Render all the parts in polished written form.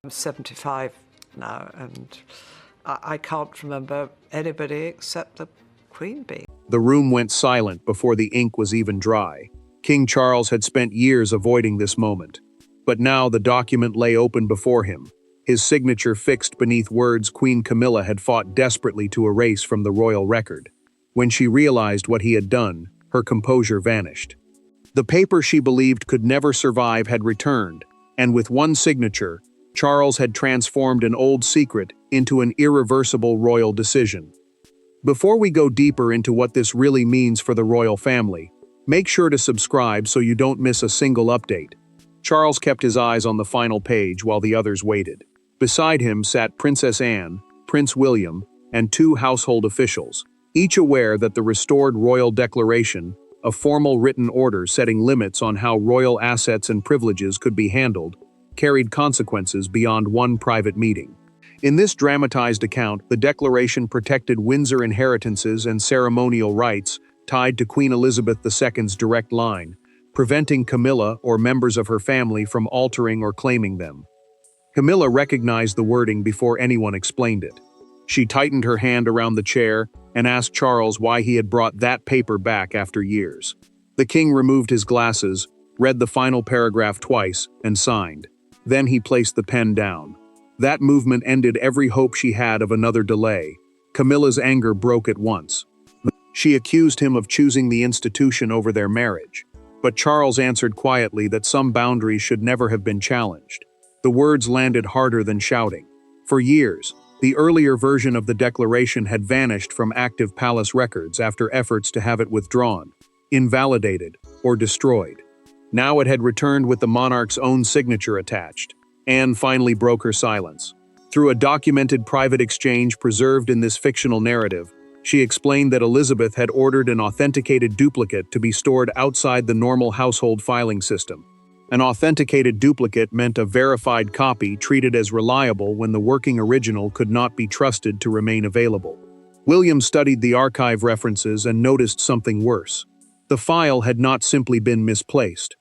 I'm 75 now, and I can't remember anybody except the Queen bee. The room went silent before the ink was even dry. King Charles had spent years avoiding this moment. But now the document lay open before him, his signature fixed beneath words Queen Camilla had fought desperately to erase from the royal record. When she realized what he had done, her composure vanished. The paper she believed could never survive had returned, and with one signature, Charles had transformed an old secret into an irreversible royal decision. Before we go deeper into what this really means for the royal family, make sure to subscribe so you don't miss a single update. Charles kept his eyes on the final page while the others waited. Beside him sat Princess Anne, Prince William, and two household officials, each aware that the restored royal declaration, a formal written order setting limits on how royal assets and privileges could be handled, carried consequences beyond one private meeting. In this dramatized account, the declaration protected Windsor inheritances and ceremonial rights tied to Queen Elizabeth II's direct line, preventing Camilla or members of her family from altering or claiming them. Camilla recognized the wording before anyone explained it. She tightened her hand around the chair and asked Charles why he had brought that paper back after years. The king removed his glasses, read the final paragraph twice, and signed. Then he placed the pen down. That movement ended every hope she had of another delay. Camilla's anger broke at once. She accused him of choosing the institution over their marriage. But Charles answered quietly that some boundaries should never have been challenged. The words landed harder than shouting. For years, the earlier version of the declaration had vanished from active palace records after efforts to have it withdrawn, invalidated, or destroyed. Now it had returned with the monarch's own signature attached. Anne finally broke her silence. Through a documented private exchange preserved in this fictional narrative, she explained that Elizabeth had ordered an authenticated duplicate to be stored outside the normal household filing system. An authenticated duplicate meant a verified copy treated as reliable when the working original could not be trusted to remain available. William studied the archive references and noticed something worse. The file had not simply been misplaced.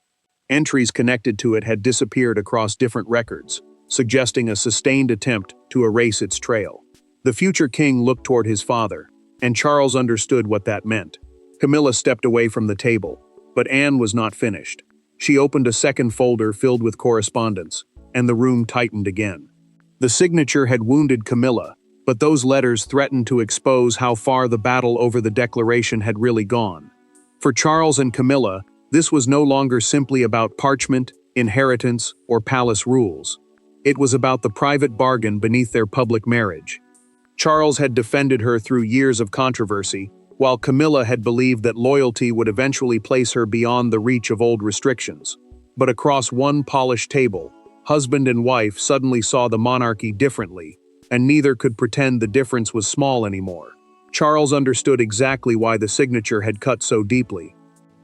Entries connected to it had disappeared across different records, suggesting a sustained attempt to erase its trail. The future king looked toward his father, and Charles understood what that meant. Camilla stepped away from the table, but Anne was not finished. She opened a second folder filled with correspondence, and the room tightened again. The signature had wounded Camilla, but those letters threatened to expose how far the battle over the declaration had really gone. For Charles and Camilla, this was no longer simply about parchment, inheritance, or palace rules. It was about the private bargain beneath their public marriage. Charles had defended her through years of controversy, while Camilla had believed that loyalty would eventually place her beyond the reach of old restrictions. But across one polished table, husband and wife suddenly saw the monarchy differently, and neither could pretend the difference was small anymore. Charles understood exactly why the signature had cut so deeply.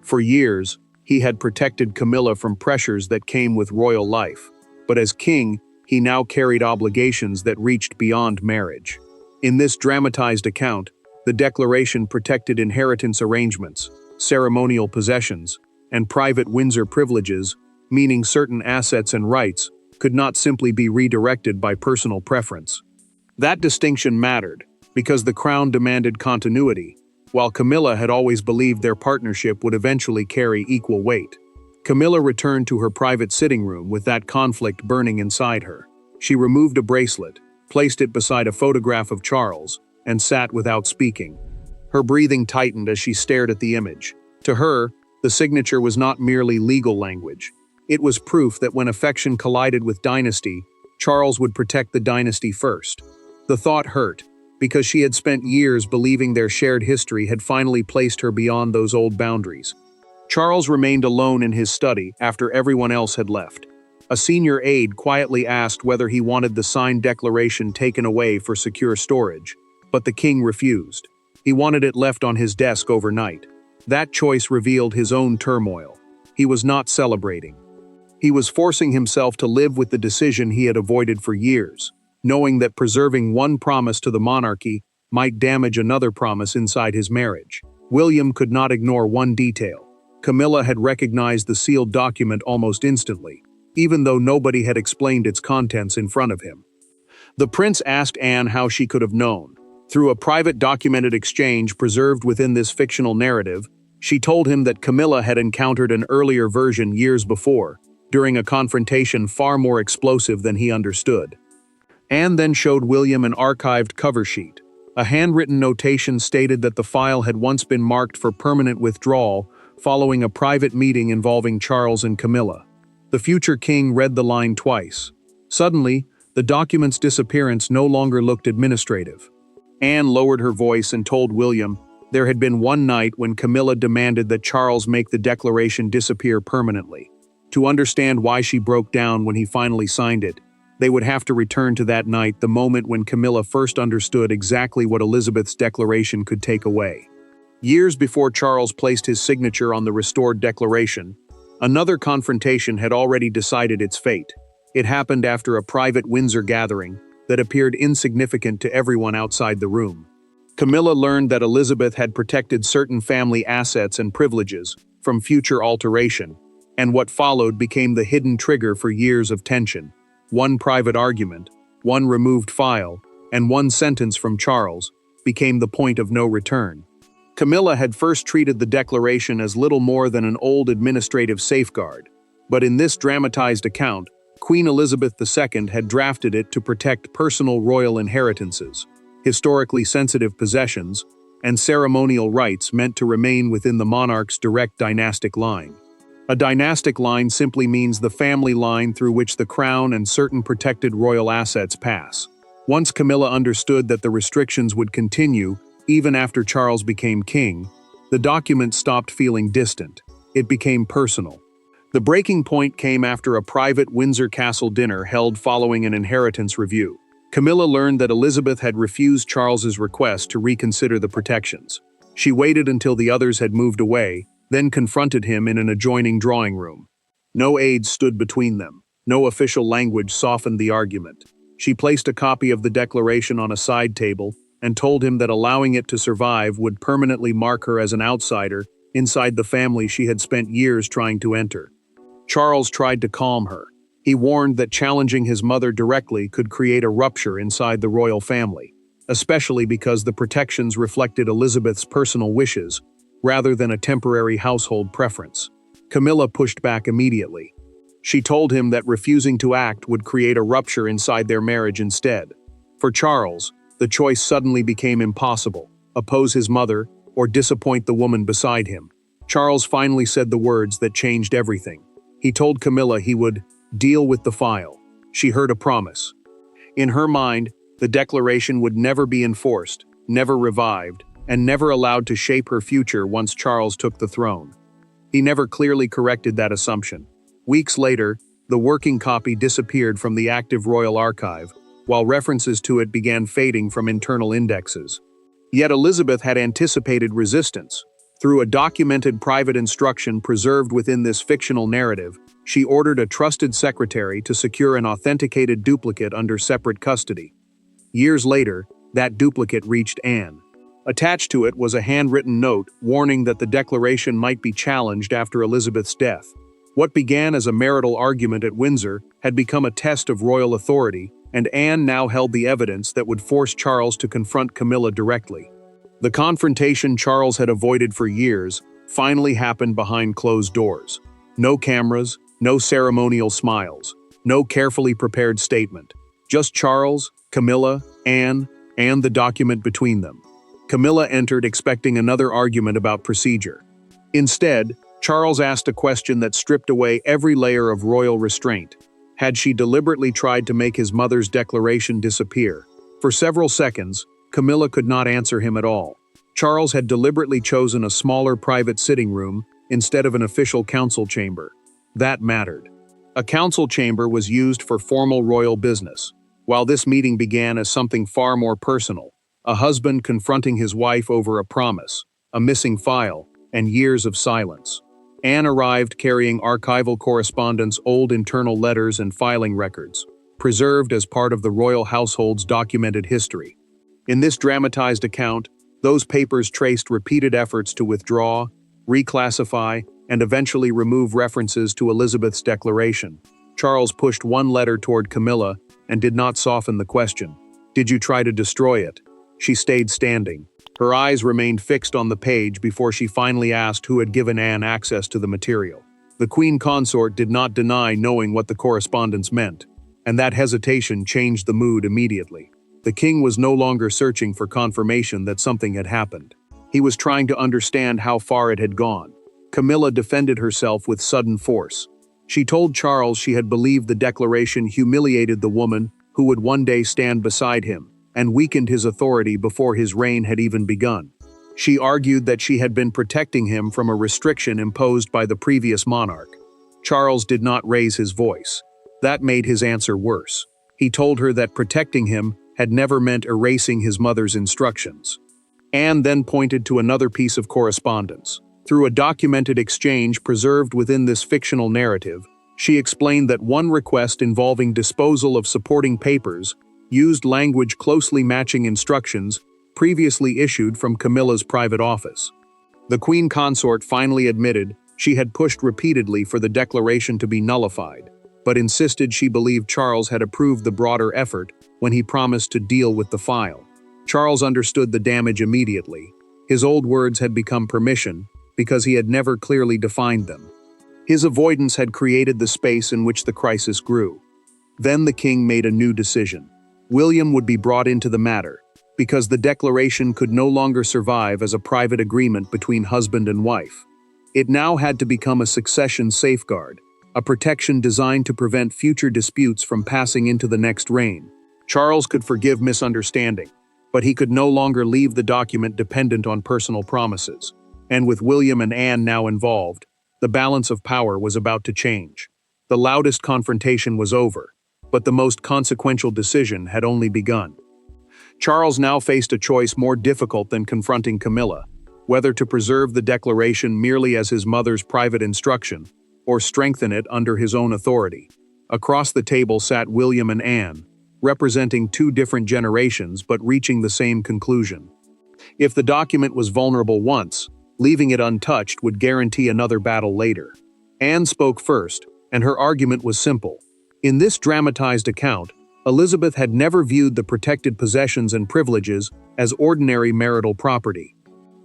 For years, he had protected Camilla from pressures that came with royal life, but as king, he now carried obligations that reached beyond marriage. In this dramatized account, the declaration protected inheritance arrangements, ceremonial possessions, and private Windsor privileges, meaning certain assets and rights could not simply be redirected by personal preference. That distinction mattered, because the crown demanded continuity, while Camilla had always believed their partnership would eventually carry equal weight. Camilla returned to her private sitting room with that conflict burning inside her. She removed a bracelet, placed it beside a photograph of Charles, and sat without speaking. Her breathing tightened as she stared at the image. To her, the signature was not merely legal language. It was proof that when affection collided with dynasty, Charles would protect the dynasty first. The thought hurt, because she had spent years believing their shared history had finally placed her beyond those old boundaries. Charles remained alone in his study after everyone else had left. A senior aide quietly asked whether he wanted the signed declaration taken away for secure storage, but the king refused. He wanted it left on his desk overnight. That choice revealed his own turmoil. He was not celebrating. He was forcing himself to live with the decision he had avoided for years, knowing that preserving one promise to the monarchy might damage another promise inside his marriage. William could not ignore one detail. Camilla had recognized the sealed document almost instantly. even though nobody had explained its contents in front of him. The prince asked Anne how she could have known. Through a private documented exchange preserved within this fictional narrative, she told him that Camilla had encountered an earlier version years before, during a confrontation far more explosive than he understood. Anne then showed William an archived cover sheet. A handwritten notation stated that the file had once been marked for permanent withdrawal following a private meeting involving Charles and Camilla. The future king read the line twice. Suddenly, the document's disappearance no longer looked administrative. Anne lowered her voice and told William there had been one night when Camilla demanded that Charles make the declaration disappear permanently. To understand why she broke down when he finally signed it, they would have to return to that night, the moment when Camilla first understood exactly what Elizabeth's declaration could take away. Years before Charles placed his signature on the restored declaration, another confrontation had already decided its fate. It happened after a private Windsor gathering that appeared insignificant to everyone outside the room. Camilla learned that Elizabeth had protected certain family assets and privileges from future alteration, and what followed became the hidden trigger for years of tension. One private argument, one removed file, and one sentence from Charles became the point of no return. Camilla had first treated the declaration as little more than an old administrative safeguard, but in this dramatized account, Queen Elizabeth II had drafted it to protect personal royal inheritances, historically sensitive possessions, and ceremonial rights meant to remain within the monarch's direct dynastic line. A dynastic line simply means the family line through which the crown and certain protected royal assets pass. Once Camilla understood that the restrictions would continue even after Charles became king, the document stopped feeling distant. It became personal. The breaking point came after a private Windsor Castle dinner held following an inheritance review. Camilla learned that Elizabeth had refused Charles's request to reconsider the protections. She waited until the others had moved away, then confronted him in an adjoining drawing room. No aides stood between them. No official language softened the argument. She placed a copy of the declaration on a side table and told him that allowing it to survive would permanently mark her as an outsider inside the family she had spent years trying to enter. Charles tried to calm her. He warned that challenging his mother directly could create a rupture inside the royal family, especially because the protections reflected Elizabeth's personal wishes rather than a temporary household preference. Camilla pushed back immediately. She told him that refusing to act would create a rupture inside their marriage instead. For Charles, the choice suddenly became impossible: oppose his mother or disappoint the woman beside him. Charles finally said the words that changed everything. He told Camilla he would deal with the file. She heard a promise. In her mind, the declaration would never be enforced, never revived, and never allowed to shape her future once Charles took the throne. He never clearly corrected that assumption. Weeks later, the working copy disappeared from the active royal archive, while references to it began fading from internal indexes. Yet Elizabeth had anticipated resistance. Through a documented private instruction preserved within this fictional narrative, she ordered a trusted secretary to secure an authenticated duplicate under separate custody. Years later, that duplicate reached Anne. Attached to it was a handwritten note warning that the declaration might be challenged after Elizabeth's death. What began as a marital argument at Windsor had become a test of royal authority, and Anne now held the evidence that would force Charles to confront Camilla directly. The confrontation Charles had avoided for years finally happened behind closed doors. No cameras, no ceremonial smiles, no carefully prepared statement. Just Charles, Camilla, Anne, and the document between them. Camilla entered expecting another argument about procedure. Instead, Charles asked a question that stripped away every layer of royal restraint. Had she deliberately tried to make his mother's declaration disappear? For several seconds, Camilla could not answer him at all. Charles had deliberately chosen a smaller private sitting room instead of an official council chamber. That mattered. A council chamber was used for formal royal business, while this meeting began as something far more personal. A husband confronting his wife over a promise, a missing file, and years of silence. Anne arrived carrying archival correspondence, old internal letters and filing records, preserved as part of the royal household's documented history. In this dramatized account, those papers traced repeated efforts to withdraw, reclassify, and eventually remove references to Elizabeth's declaration. Charles pushed one letter toward Camilla and did not soften the question. "Did you try to destroy it?" She stayed standing. Her eyes remained fixed on the page before she finally asked who had given Anne access to the material. The Queen Consort did not deny knowing what the correspondence meant, and that hesitation changed the mood immediately. The king was no longer searching for confirmation that something had happened. He was trying to understand how far it had gone. Camilla defended herself with sudden force. She told Charles she had believed the declaration humiliated the woman who would one day stand beside him, and weakened his authority before his reign had even begun. She argued that she had been protecting him from a restriction imposed by the previous monarch. Charles did not raise his voice. That made his answer worse. He told her that protecting him had never meant erasing his mother's instructions. Anne then pointed to another piece of correspondence. Through a documented exchange preserved within this fictional narrative, she explained that one request involving disposal of supporting papers used language closely matching instructions previously issued from Camilla's private office. The Queen Consort finally admitted she had pushed repeatedly for the declaration to be nullified, but insisted she believed Charles had approved the broader effort when he promised to deal with the file. Charles understood the damage immediately. His old words had become permission because he had never clearly defined them. His avoidance had created the space in which the crisis grew. Then the king made a new decision. William would be brought into the matter, because the declaration could no longer survive as a private agreement between husband and wife. It now had to become a succession safeguard, a protection designed to prevent future disputes from passing into the next reign. Charles could forgive misunderstanding, but he could no longer leave the document dependent on personal promises. And with William and Anne now involved, the balance of power was about to change. The loudest confrontation was over, but the most consequential decision had only begun. Charles now faced a choice more difficult than confronting Camilla, whether to preserve the declaration merely as his mother's private instruction, or strengthen it under his own authority. Across the table sat William and Anne, representing two different generations but reaching the same conclusion. If the document was vulnerable once, leaving it untouched would guarantee another battle later. Anne spoke first, and her argument was simple. In this dramatized account, Elizabeth had never viewed the protected possessions and privileges as ordinary marital property.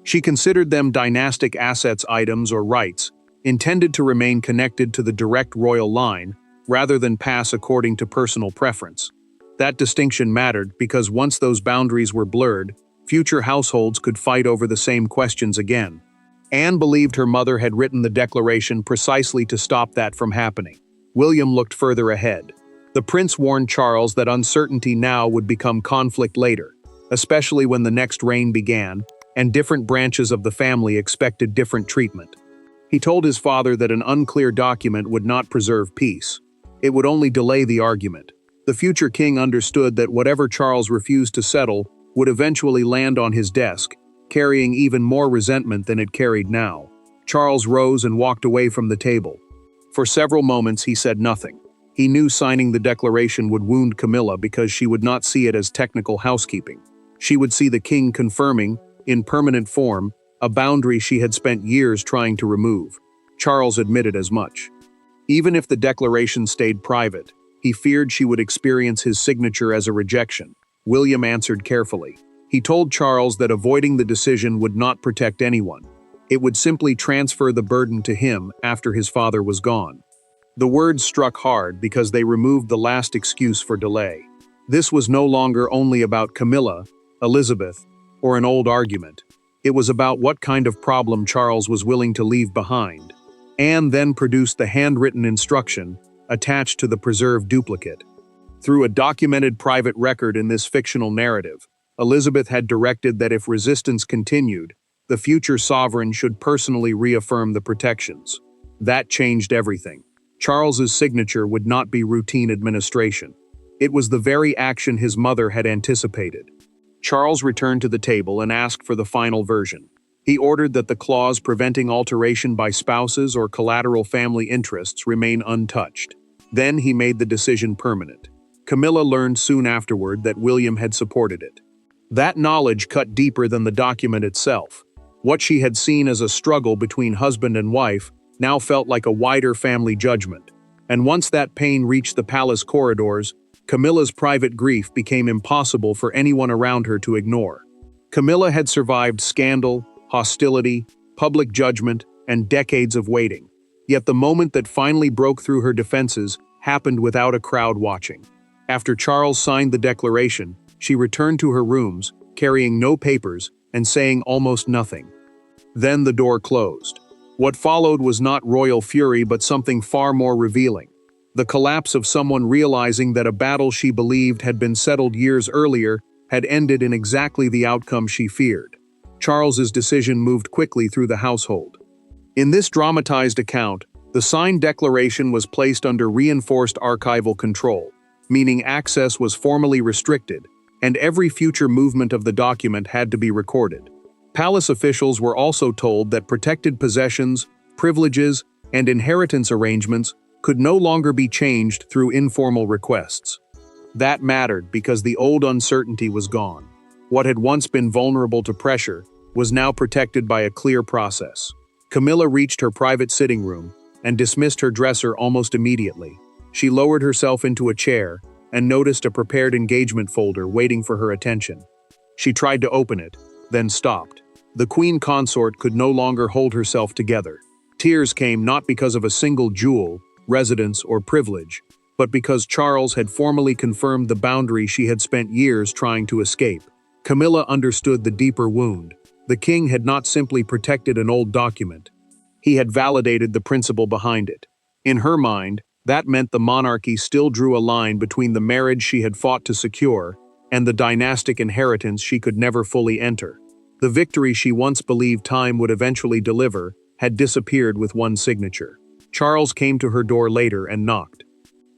She considered them dynastic assets, items, or rights, intended to remain connected to the direct royal line, rather than pass according to personal preference. That distinction mattered because once those boundaries were blurred, future households could fight over the same questions again. Anne believed her mother had written the declaration precisely to stop that from happening. William looked further ahead. The prince warned Charles that uncertainty now would become conflict later, especially when the next reign began, and different branches of the family expected different treatment. He told his father that an unclear document would not preserve peace. It would only delay the argument. The future king understood that whatever Charles refused to settle would eventually land on his desk, carrying even more resentment than it carried now. Charles rose and walked away from the table. For several moments he said nothing. He knew signing the declaration would wound Camilla because she would not see it as technical housekeeping. She would see the king confirming, in permanent form, a boundary she had spent years trying to remove. Charles admitted as much. Even if the declaration stayed private, he feared she would experience his signature as a rejection. William answered carefully. He told Charles that avoiding the decision would not protect anyone. It would simply transfer the burden to him after his father was gone. The words struck hard because they removed the last excuse for delay. This was no longer only about Camilla, Elizabeth, or an old argument. It was about what kind of problem Charles was willing to leave behind. Anne then produced the handwritten instruction attached to the preserved duplicate. Through a documented private record in this fictional narrative, Elizabeth had directed that if resistance continued, the future sovereign should personally reaffirm the protections. That changed everything. Charles's signature would not be routine administration. It was the very action his mother had anticipated. Charles returned to the table and asked for the final version. He ordered that the clause preventing alteration by spouses or collateral family interests remain untouched. Then he made the decision permanent. Camilla learned soon afterward that William had supported it. That knowledge cut deeper than the document itself. What she had seen as a struggle between husband and wife now felt like a wider family judgment. And once that pain reached the palace corridors, Camilla's private grief became impossible for anyone around her to ignore. Camilla had survived scandal, hostility, public judgment, and decades of waiting. Yet the moment that finally broke through her defenses happened without a crowd watching. After Charles signed the declaration, she returned to her rooms, carrying no papers and saying almost nothing. Then the door closed. What followed was not royal fury but something far more revealing. The collapse of someone realizing that a battle she believed had been settled years earlier had ended in exactly the outcome she feared. Charles's decision moved quickly through the household. In this dramatized account, the signed declaration was placed under reinforced archival control, meaning access was formally restricted, and every future movement of the document had to be recorded. Palace officials were also told that protected possessions, privileges, and inheritance arrangements could no longer be changed through informal requests. That mattered because the old uncertainty was gone. What had once been vulnerable to pressure was now protected by a clear process. Camilla reached her private sitting room and dismissed her dresser almost immediately. She lowered herself into a chair and noticed a prepared engagement folder waiting for her attention. She tried to open it, then stopped. The queen consort could no longer hold herself together. Tears came not because of a single jewel, residence, or privilege, but because Charles had formally confirmed the boundary she had spent years trying to escape. Camilla understood the deeper wound. The king had not simply protected an old document. He had validated the principle behind it. In her mind, that meant the monarchy still drew a line between the marriage she had fought to secure and the dynastic inheritance she could never fully enter. The victory she once believed time would eventually deliver had disappeared with one signature. Charles came to her door later and knocked.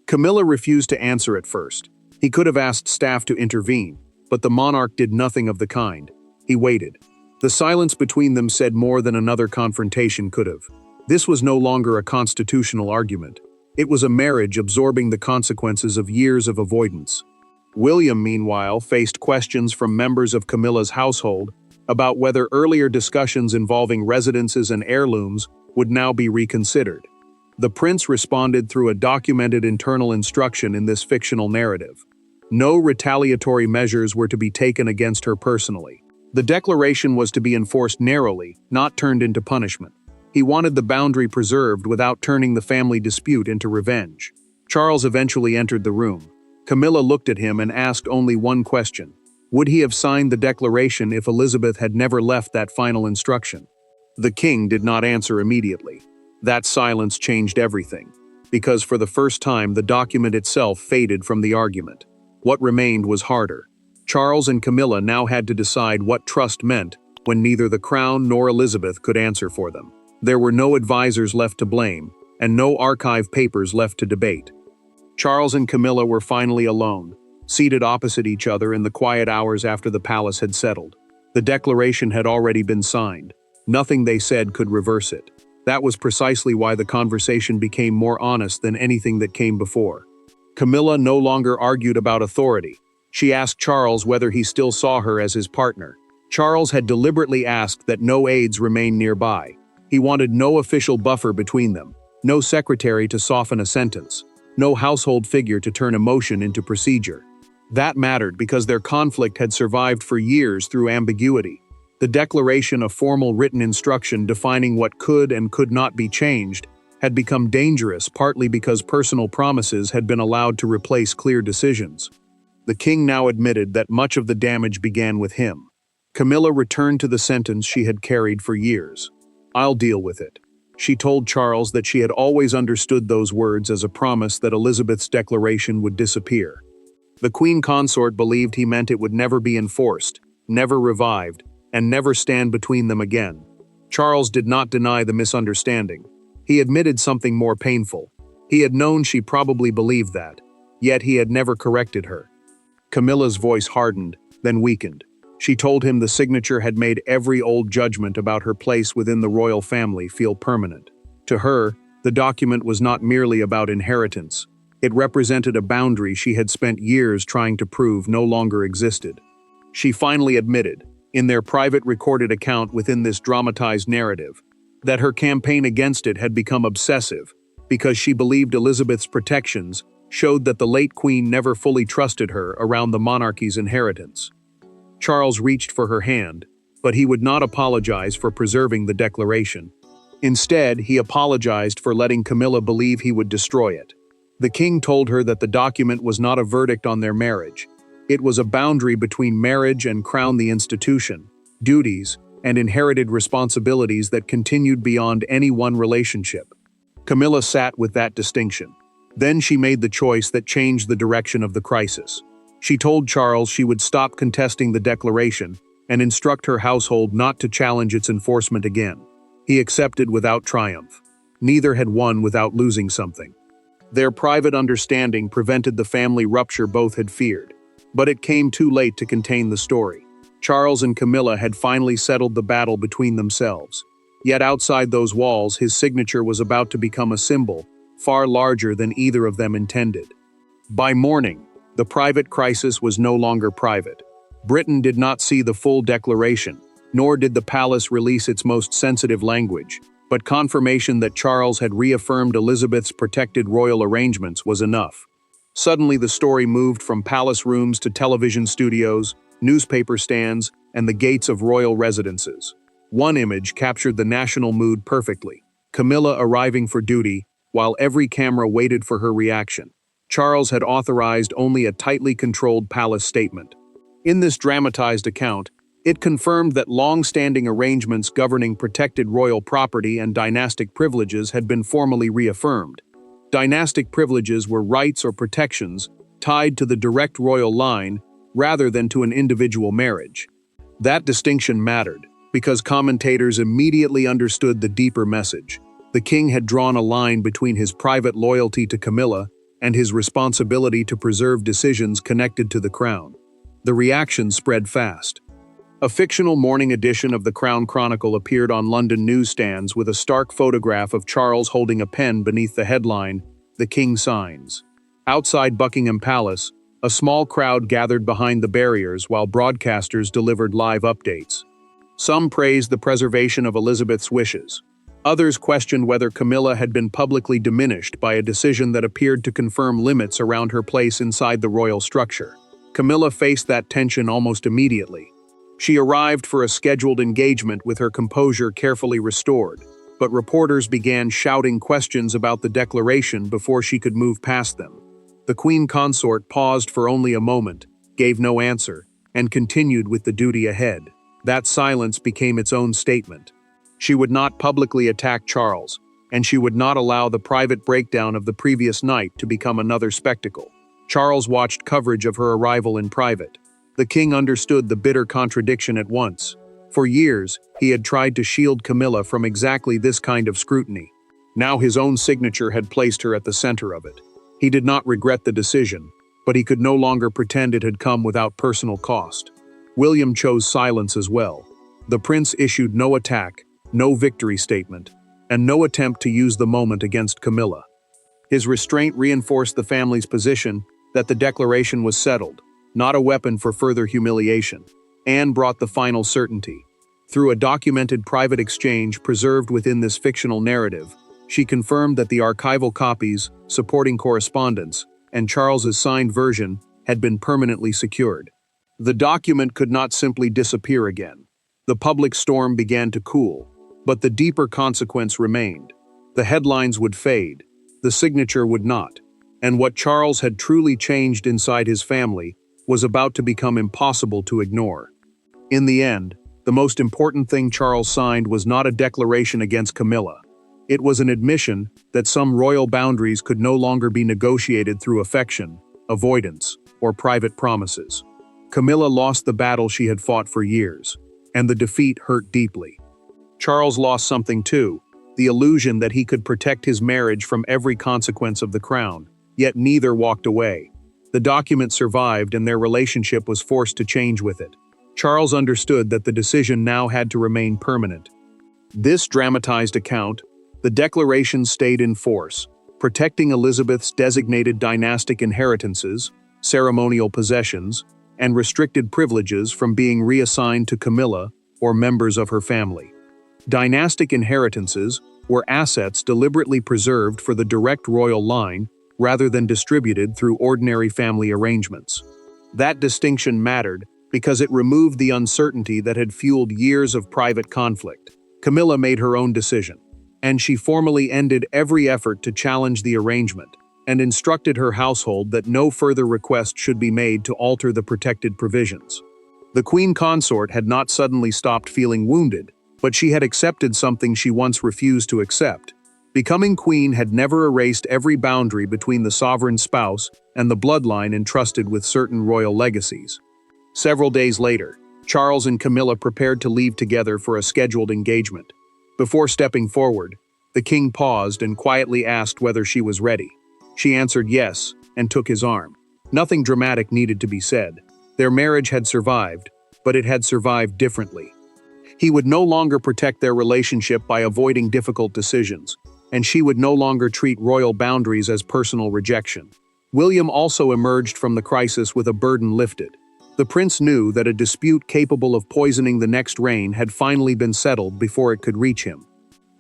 Camilla refused to answer at first. He could have asked staff to intervene, but the monarch did nothing of the kind. He waited. The silence between them said more than another confrontation could have. This was no longer a constitutional argument. It was a marriage absorbing the consequences of years of avoidance. William, meanwhile, faced questions from members of Camilla's household about whether earlier discussions involving residences and heirlooms would now be reconsidered. The prince responded through a documented internal instruction in this fictional narrative. No retaliatory measures were to be taken against her personally. The declaration was to be enforced narrowly, not turned into punishment. He wanted the boundary preserved without turning the family dispute into revenge. Charles eventually entered the room. Camilla looked at him and asked only one question. Would he have signed the declaration if Elizabeth had never left that final instruction? The king did not answer immediately. That silence changed everything, because for the first time the document itself faded from the argument. What remained was harder. Charles and Camilla now had to decide what trust meant when neither the crown nor Elizabeth could answer for them. There were no advisors left to blame, and no archive papers left to debate. Charles and Camilla were finally alone, seated opposite each other in the quiet hours after the palace had settled. The declaration had already been signed. Nothing they said could reverse it. That was precisely why the conversation became more honest than anything that came before. Camilla no longer argued about authority. She asked Charles whether he still saw her as his partner. Charles had deliberately asked that no aides remain nearby. He wanted no official buffer between them, no secretary to soften a sentence, no household figure to turn emotion into procedure. That mattered because their conflict had survived for years through ambiguity. The declaration of formal written instruction defining what could and could not be changed had become dangerous partly because personal promises had been allowed to replace clear decisions. The king now admitted that much of the damage began with him. Camilla returned to the sentence she had carried for years. "I'll deal with it." She told Charles that she had always understood those words as a promise that Elizabeth's declaration would disappear. The queen consort believed he meant it would never be enforced, never revived, and never stand between them again. Charles did not deny the misunderstanding. He admitted something more painful. He had known she probably believed that, yet he had never corrected her. Camilla's voice hardened, then weakened. She told him the signature had made every old judgment about her place within the royal family feel permanent. To her, the document was not merely about inheritance. It represented a boundary she had spent years trying to prove no longer existed. She finally admitted, in their private recorded account within this dramatized narrative, that her campaign against it had become obsessive, because she believed Elizabeth's protections showed that the late queen never fully trusted her around the monarchy's inheritance. Charles reached for her hand, but he would not apologize for preserving the declaration. Instead, he apologized for letting Camilla believe he would destroy it. The king told her that the document was not a verdict on their marriage. It was a boundary between marriage and crown the institution, duties, and inherited responsibilities that continued beyond any one relationship. Camilla sat with that distinction. Then she made the choice that changed the direction of the crisis. She told Charles she would stop contesting the declaration and instruct her household not to challenge its enforcement again. He accepted without triumph. Neither had won without losing something. Their private understanding prevented the family rupture both had feared. But it came too late to contain the story. Charles and Camilla had finally settled the battle between themselves. Yet outside those walls, his signature was about to become a symbol, far larger than either of them intended. By morning, the private crisis was no longer private. Britain did not see the full declaration, nor did the palace release its most sensitive language, but confirmation that Charles had reaffirmed Elizabeth's protected royal arrangements was enough. Suddenly the story moved from palace rooms to television studios, newspaper stands, and the gates of royal residences. One image captured the national mood perfectly: Camilla arriving for duty, while every camera waited for her reaction. Charles had authorized only a tightly controlled palace statement. In this dramatized account, it confirmed that long-standing arrangements governing protected royal property and dynastic privileges had been formally reaffirmed. Dynastic privileges were rights or protections tied to the direct royal line rather than to an individual marriage. That distinction mattered, because commentators immediately understood the deeper message. The king had drawn a line between his private loyalty to Camilla and his responsibility to preserve decisions connected to the crown. The reaction spread fast. A fictional morning edition of the Crown Chronicle appeared on London newsstands with a stark photograph of Charles holding a pen beneath the headline, "The King Signs." Outside Buckingham Palace, a small crowd gathered behind the barriers while broadcasters delivered live updates. Some praised the preservation of Elizabeth's wishes. Others questioned whether Camilla had been publicly diminished by a decision that appeared to confirm limits around her place inside the royal structure. Camilla faced that tension almost immediately. She arrived for a scheduled engagement with her composure carefully restored, but reporters began shouting questions about the declaration before she could move past them. The queen consort paused for only a moment, gave no answer, and continued with the duty ahead. That silence became its own statement. She would not publicly attack Charles, and she would not allow the private breakdown of the previous night to become another spectacle. Charles watched coverage of her arrival in private. The king understood the bitter contradiction at once. For years, he had tried to shield Camilla from exactly this kind of scrutiny. Now his own signature had placed her at the center of it. He did not regret the decision, but he could no longer pretend it had come without personal cost. William chose silence as well. The prince issued no attack, no victory statement, and no attempt to use the moment against Camilla. His restraint reinforced the family's position that the declaration was settled, not a weapon for further humiliation. Anne brought the final certainty. Through a documented private exchange preserved within this fictional narrative, she confirmed that the archival copies, supporting correspondence, and Charles's signed version had been permanently secured. The document could not simply disappear again. The public storm began to cool, but the deeper consequence remained. The headlines would fade, the signature would not, and what Charles had truly changed inside his family was about to become impossible to ignore. In the end, the most important thing Charles signed was not a declaration against Camilla. It was an admission that some royal boundaries could no longer be negotiated through affection, avoidance, or private promises. Camilla lost the battle she had fought for years, and the defeat hurt deeply. Charles lost something too, the illusion that he could protect his marriage from every consequence of the crown, yet neither walked away. The document survived and their relationship was forced to change with it. Charles understood that the decision now had to remain permanent. This dramatized account, the declaration stayed in force, protecting Elizabeth's designated dynastic inheritances, ceremonial possessions, and restricted privileges from being reassigned to Camilla or members of her family. Dynastic inheritances were assets deliberately preserved for the direct royal line rather than distributed through ordinary family arrangements. That distinction mattered because it removed the uncertainty that had fueled years of private conflict. Camilla made her own decision, and she formally ended every effort to challenge the arrangement and instructed her household that no further request should be made to alter the protected provisions. The queen consort had not suddenly stopped feeling wounded, but she had accepted something she once refused to accept. Becoming queen had never erased every boundary between the sovereign spouse and the bloodline entrusted with certain royal legacies. Several days later, Charles and Camilla prepared to leave together for a scheduled engagement. Before stepping forward, the king paused and quietly asked whether she was ready. She answered yes and took his arm. Nothing dramatic needed to be said. Their marriage had survived, but it had survived differently. He would no longer protect their relationship by avoiding difficult decisions, and she would no longer treat royal boundaries as personal rejection. William also emerged from the crisis with a burden lifted. The prince knew that a dispute capable of poisoning the next reign had finally been settled before it could reach him.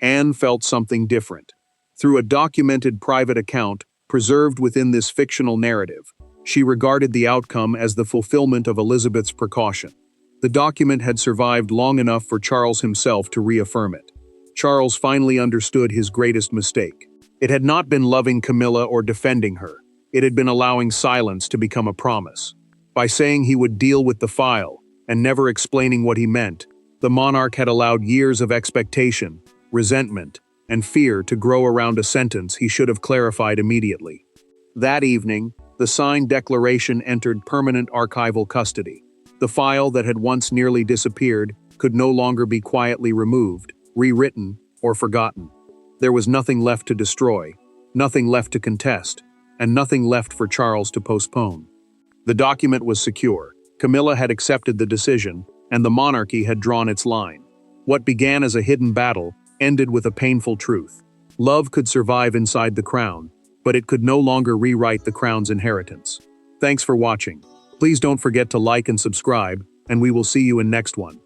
Anne felt something different. Through a documented private account preserved within this fictional narrative, she regarded the outcome as the fulfillment of Elizabeth's precaution. The document had survived long enough for Charles himself to reaffirm it. Charles finally understood his greatest mistake. It had not been loving Camilla or defending her. It had been allowing silence to become a promise. By saying he would deal with the file, and never explaining what he meant, the monarch had allowed years of expectation, resentment, and fear to grow around a sentence he should have clarified immediately. That evening, the signed declaration entered permanent archival custody. The file that had once nearly disappeared could no longer be quietly removed, rewritten, or forgotten. There was nothing left to destroy, nothing left to contest, and nothing left for Charles to postpone. The document was secure. Camilla had accepted the decision, and the monarchy had drawn its line. What began as a hidden battle ended with a painful truth. Love could survive inside the crown, but it could no longer rewrite the crown's inheritance. Thanks for watching. Please don't forget to like and subscribe, and we will see you in next one.